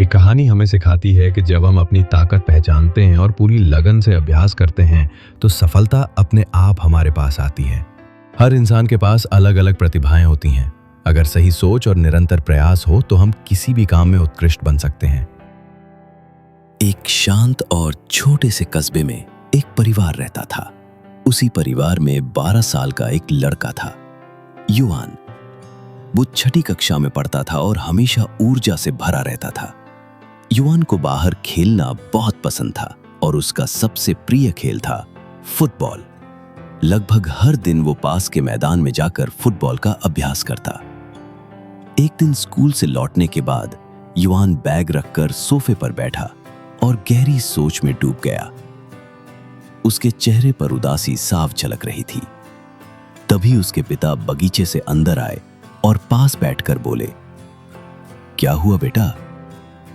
एक कहानी हमें सिखाती है कि जब हम अपनी ताकत पहचानते हैं और पूरी लगन से अभ्यास करते हैं तो सफलता अपने आप हमारे पास आती है। हर इंसान के पास अलग अलग प्रतिभाएं होती हैं। अगर सही सोच और निरंतर प्रयास हो तो हम किसी भी काम में उत्कृष्ट बन सकते हैं। एक शांत और छोटे से कस्बे में एक परिवार रहता था। उसी परिवार में 12 साल का एक लड़का था, युवान। वो छठी कक्षा में पढ़ता था और हमेशा ऊर्जा से भरा रहता था। युवान को बाहर खेलना बहुत पसंद था और उसका सबसे प्रिय खेल था फुटबॉल। लगभग हर दिन वो पास के मैदान में जाकर फुटबॉल का अभ्यास करता। एक दिन स्कूल से लौटने के बाद युवान बैग रखकर सोफे पर बैठा और गहरी सोच में डूब गया। उसके चेहरे पर उदासी साफ झलक रही थी। तभी उसके पिता बगीचे से अंदर आए और पास बैठकर बोले, क्या हुआ बेटा,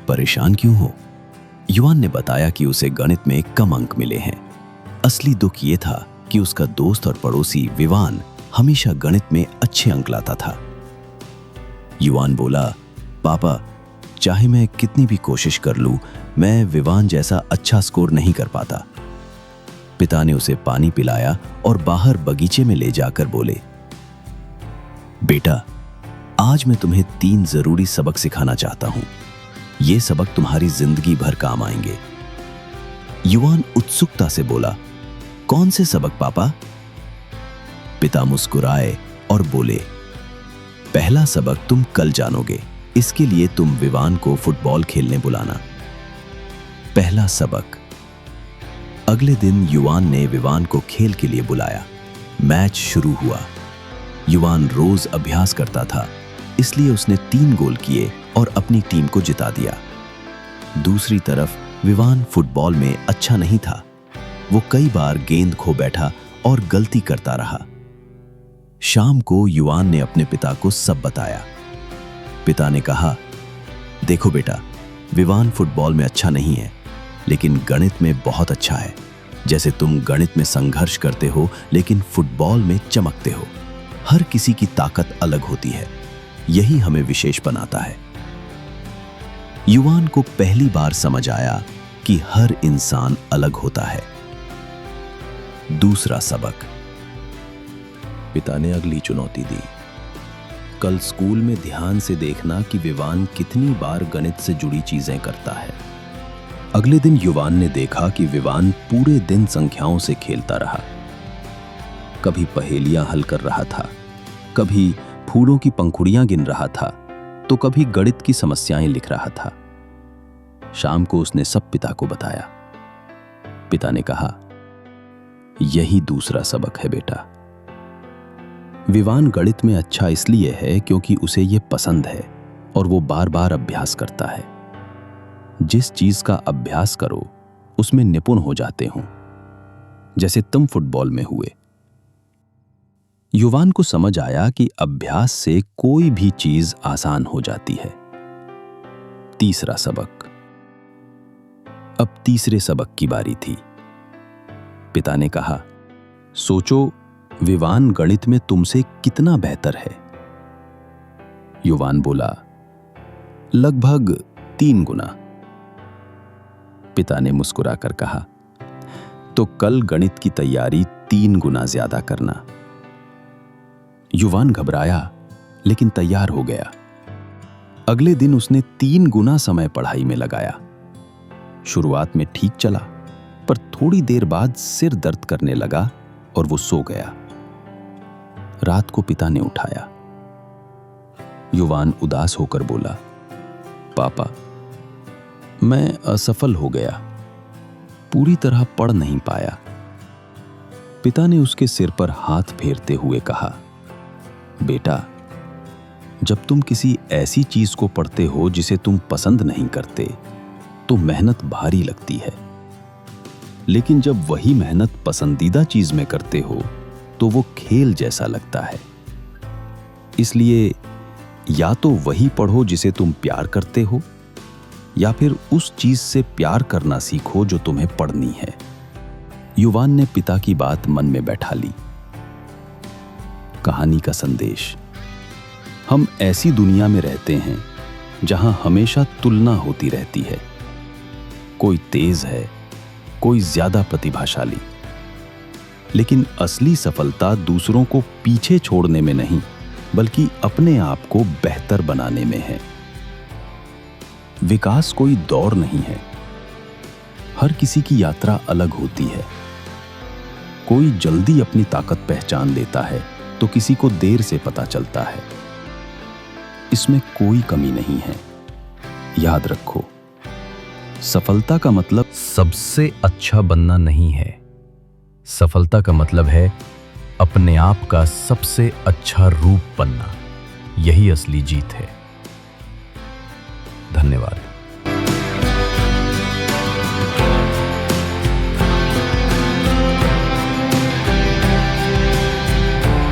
परेशान क्यों हो? युवान ने बताया कि उसे गणित में कम अंक मिले हैं। असली दुख ये था कि उसका दोस्त और पड़ोसी विवान हमेशा गणित में अच्छे अंक लाता था। युवान बोला, पापा, चाहे मैं कितनी भी कोशिश कर लूं, मैं विवान जैसा अच्छा स्कोर नहीं कर पाता। पिता ने उसे पानी पिलाया और बाहर बगीचे में ले जाकर बोले, बेटा, आज मैं तुम्हें 3 जरूरी सबक सिखाना चाहता हूं। ये सबक तुम्हारी जिंदगी भर काम आएंगे। युवान उत्सुकता से बोला, कौन से सबक पापा? पिता मुस्कुराए और बोले, पहला सबक तुम कल जानोगे, इसके लिए तुम विवान को फुटबॉल खेलने बुलाना। पहला सबक। अगले दिन युवान ने विवान को खेल के लिए बुलाया। मैच शुरू हुआ। युवान रोज अभ्यास करता था, इसलिए उसने 3 गोल किए और अपनी टीम को जिता दिया। दूसरी तरफ विवान फुटबॉल में अच्छा नहीं था। वो कई बार गेंद खो बैठा और गलती करता रहा। शाम को युवान ने अपने पिता को सब बताया। पिता ने कहा, देखो बेटा, विवान फुटबॉल में अच्छा नहीं है, लेकिन गणित में बहुत अच्छा है। जैसे तुम गणित में संघर्ष करते हो, लेकिन फुटबॉल में चमकते हो। हर किसी की ताकत अलग होती है, यही हमें विशेष बनाता है। युवान को पहली बार समझ आया कि हर इंसान अलग होता है। दूसरा सबक। पिता ने अगली चुनौती दी, कल स्कूल में ध्यान से देखना कि विवान कितनी बार गणित से जुड़ी चीजें करता है। अगले दिन युवान ने देखा कि विवान पूरे दिन संख्याओं से खेलता रहा। कभी पहेलियां हल कर रहा था, कभी फूलों की पंखुड़ियां गिन रहा था, तो कभी गणित की समस्याएं लिख रहा था। शाम को उसने सब पिता को बताया। पिता ने कहा, यही दूसरा सबक है बेटा। विवान गणित में अच्छा इसलिए है क्योंकि उसे यह पसंद है और वो बार बार अभ्यास करता है। जिस चीज का अभ्यास करो उसमें निपुण हो जाते हो, जैसे तुम फुटबॉल में हुए। युवान को समझ आया कि अभ्यास से कोई भी चीज आसान हो जाती है। तीसरा सबक। अब तीसरे सबक की बारी थी। पिता ने कहा, सोचो, विवान गणित में तुमसे कितना बेहतर है? युवान बोला, लगभग 3 गुना। पिता ने मुस्कुराकर कहा, तो कल गणित की तैयारी 3 गुना ज्यादा करना। युवान घबराया, लेकिन तैयार हो गया। अगले दिन उसने 3 गुना समय पढ़ाई में लगाया। शुरुआत में ठीक चला, पर थोड़ी देर बाद सिर दर्द करने लगा और वो सो गया। रात को पिता ने उठाया। युवान उदास होकर बोला, पापा, मैं असफल हो गया, पूरी तरह पढ़ नहीं पाया। पिता ने उसके सिर पर हाथ फेरते हुए कहा, बेटा, जब तुम किसी ऐसी चीज को पढ़ते हो जिसे तुम पसंद नहीं करते, तो मेहनत भारी लगती है। लेकिन जब वही मेहनत पसंदीदा चीज में करते हो, तो वो खेल जैसा लगता है। इसलिए या तो वही पढ़ो जिसे तुम प्यार करते हो, या फिर उस चीज से प्यार करना सीखो जो तुम्हें पढ़नी है। युवान ने पिता की बात मन में बैठा ली। कहानी का संदेश। हम ऐसी दुनिया में रहते हैं जहां हमेशा तुलना होती रहती है। कोई तेज है, कोई ज्यादा प्रतिभाशाली। लेकिन असली सफलता दूसरों को पीछे छोड़ने में नहीं, बल्कि अपने आप को बेहतर बनाने में है। विकास कोई दौड़ नहीं है। हर किसी की यात्रा अलग होती है। कोई जल्दी अपनी ताकत पहचान लेता है, तो किसी को देर से पता चलता है। इसमें कोई कमी नहीं है। याद रखो, सफलता का मतलब सबसे अच्छा बनना नहीं है। सफलता का मतलब है अपने आप का सबसे अच्छा रूप बनना। यही असली जीत है। धन्यवाद।